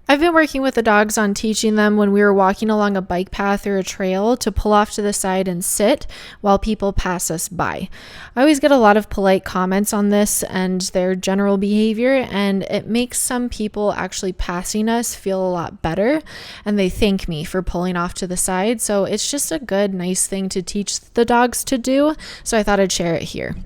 I've been working with the dogs on teaching them when we were walking along a bike path or a trail to pull off to the side and sit while people pass us by. I always get a lot of polite comments on this and their general behavior, and it makes some people actually passing us feel a lot better, and they thank me for pulling off to the side. So it's just a good, nice thing to teach the dogs to do. So I thought I'd share it here.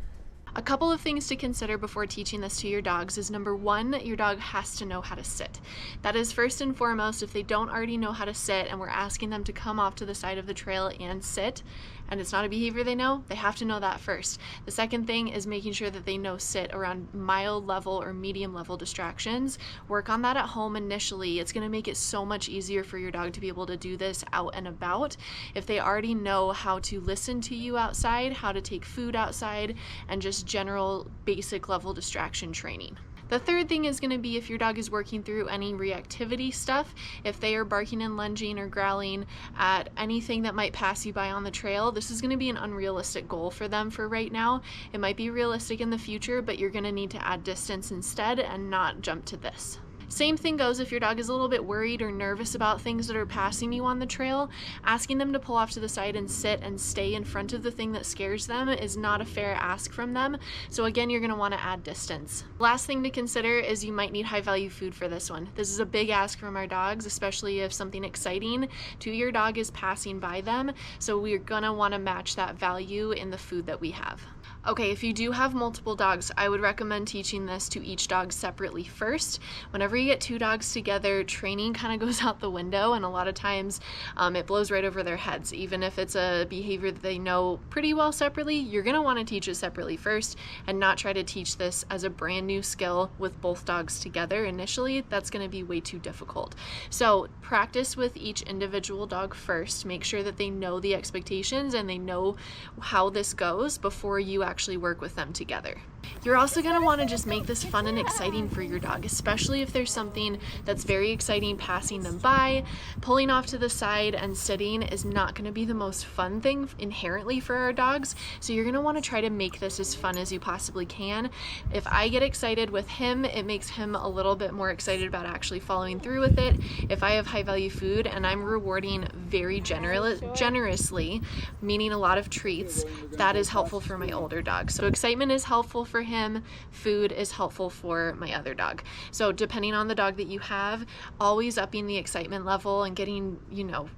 A couple of things to consider before teaching this to your dogs is number one, your dog has to know how to sit. That is first and foremost. If they don't already know how to sit and we're asking them to come off to the side of the trail and sit, and it's not a behavior they know, they have to know that first. The second thing is making sure that they know sit around mild level or medium level distractions. Work on that at home initially. It's going to make it so much easier for your dog to be able to do this out and about. If they already know how to listen to you outside, how to take food outside, and just general basic level distraction training. The third thing is going to be if your dog is working through any reactivity stuff, if they are barking and lunging or growling at anything that might pass you by on the trail, this is going to be an unrealistic goal for them for right now. It might be realistic in the future, but you're going to need to add distance instead and not jump to this. Same thing goes if your dog is a little bit worried or nervous about things that are passing you on the trail. Asking them to pull off to the side and sit and stay in front of the thing that scares them is not a fair ask from them. So again, you're going to want to add distance. Last thing to consider is you might need high value food for this one. This is a big ask from our dogs, especially if something exciting to your dog is passing by them. So we're going to want to match that value in the food that we have. Okay, if you do have multiple dogs, I would recommend teaching this to each dog separately first. Whenever you get two dogs together, training kind of goes out the window, and a lot of times it blows right over their heads. Even if it's a behavior that they know pretty well separately, you're going to want to teach it separately first and not try to teach this as a brand new skill with both dogs together initially. That's going to be way too difficult. So practice with each individual dog first. Make sure that they know the expectations and they know how this goes before you actually work with them together. You're also going to want to just make this fun and exciting for your dog, especially if there's something that's very exciting passing them by. Pulling off to the side and sitting is not going to be the most fun thing inherently for our dogs, so you're going to want to try to make this as fun as you possibly can. If I get excited with him, it makes him a little bit more excited about actually following through with it. If I have high value food and I'm rewarding very generously, meaning a lot of treats, that is helpful for my older dog. So excitement is helpful for him, food is helpful for my other dog. So depending on the dog that you have, always upping the excitement level and getting,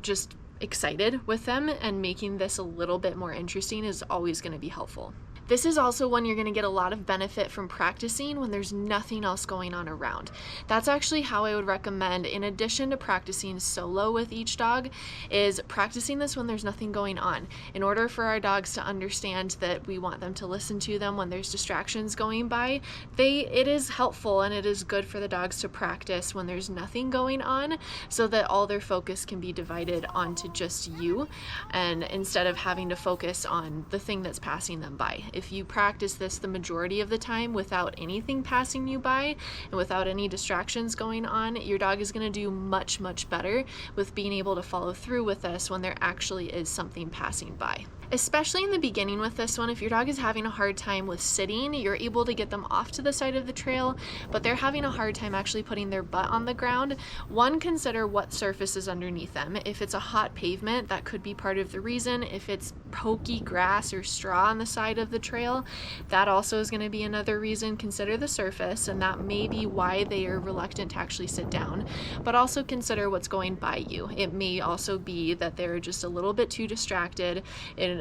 just excited with them and making this a little bit more interesting is always going to be helpful. This is also when you're going to get a lot of benefit from practicing when there's nothing else going on around. That's actually how I would recommend, in addition to practicing solo with each dog, is practicing this when there's nothing going on. In order for our dogs to understand that we want them to listen to them when there's distractions going by, it is helpful and it is good for the dogs to practice when there's nothing going on so that all their focus can be divided onto just you, and instead of having to focus on the thing that's passing them by. If you practice this the majority of the time without anything passing you by and without any distractions going on, your dog is going to do much, much better with being able to follow through with this when there actually is something passing by. Especially in the beginning with this one, if your dog is having a hard time with sitting, you're able to get them off to the side of the trail, but they're having a hard time actually putting their butt on the ground. One, consider what surface is underneath them. If it's a hot pavement, that could be part of the reason. If it's pokey grass or straw on the side of the trail, that also is going to be another reason. Consider the surface, and that may be why they are reluctant to actually sit down. But also consider what's going by you. It may also be that they're just a little bit too distracted and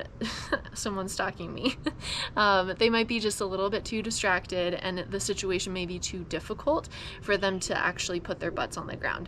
someone's stalking me. They might be just a little bit too distracted and the situation may be too difficult for them to actually put their butts on the ground.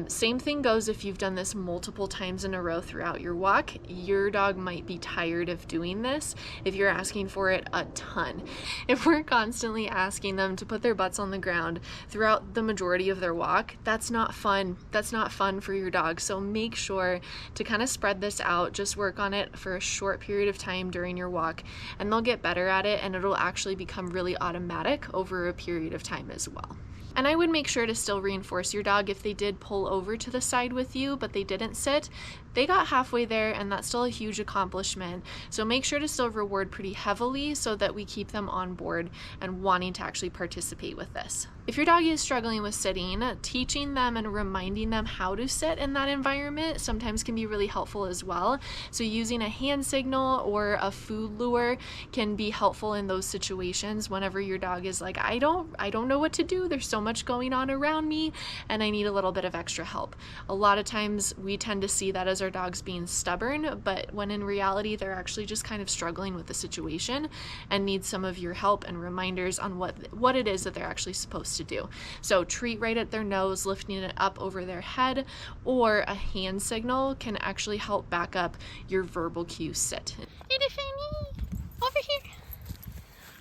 Same thing goes if you've done this multiple times in a row throughout your walk. Your dog might be tired of doing this if you're asking for it a ton. If we're constantly asking them to put their butts on the ground throughout the majority of their walk, that's not fun. That's not fun for your dog. So make sure to kind of spread this out. Just work on it for a short period of time during your walk, and they'll get better at it, and it'll actually become really automatic over a period of time as well. And I would make sure to still reinforce your dog if they did pull over to the side with you, but they didn't sit. They got halfway there, and that's still a huge accomplishment. So make sure to still reward pretty heavily so that we keep them on board and wanting to actually participate with this. If your dog is struggling with sitting, teaching them and reminding them how to sit in that environment sometimes can be really helpful as well. So using a hand signal or a food lure can be helpful in those situations whenever your dog is like, I don't know what to do. There's so much going on around me and I need a little bit of extra help. A lot of times we tend to see that as our dogs being stubborn, but when in reality they're actually just kind of struggling with the situation and need some of your help and reminders on what it is that they're actually supposed to do. So treat right at their nose, lifting it up over their head, or a hand signal can actually help back up your verbal cue sit. Little Fanny, over here.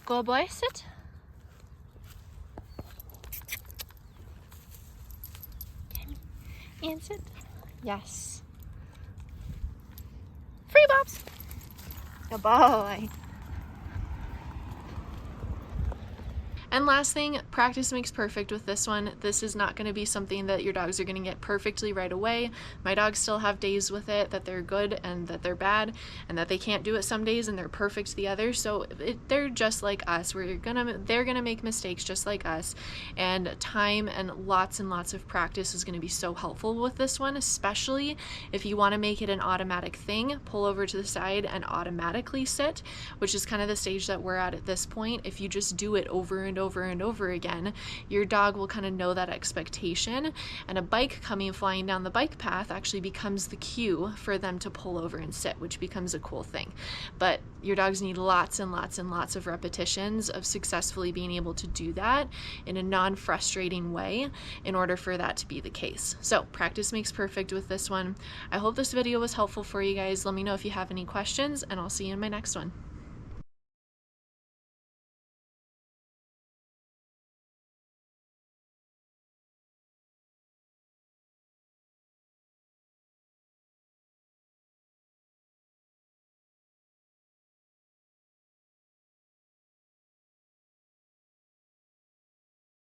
Go boy, sit. And sit. Yes. Free Bobs. Good boy. And last thing, practice makes perfect with this one. This is not going to be something that your dogs are going to get perfectly right away. My dogs still have days with it that they're good and that they're bad and that they can't do it some days and they're perfect the other. So they're just like us. They're gonna make mistakes just like us. And time and lots of practice is going to be so helpful with this one, especially if you want to make it an automatic thing. Pull over to the side and automatically sit, which is kind of the stage that we're at this point. If you just do it over and over again, your dog will kind of know that expectation, and a bike coming flying down the bike path actually becomes the cue for them to pull over and sit, which becomes a cool thing. But your dogs need lots and lots of repetitions of successfully being able to do that in a non-frustrating way in order for that to be the case. So practice makes perfect with this one. I hope this video was helpful for you guys. Let me know if you have any questions, and I'll see you in my next one.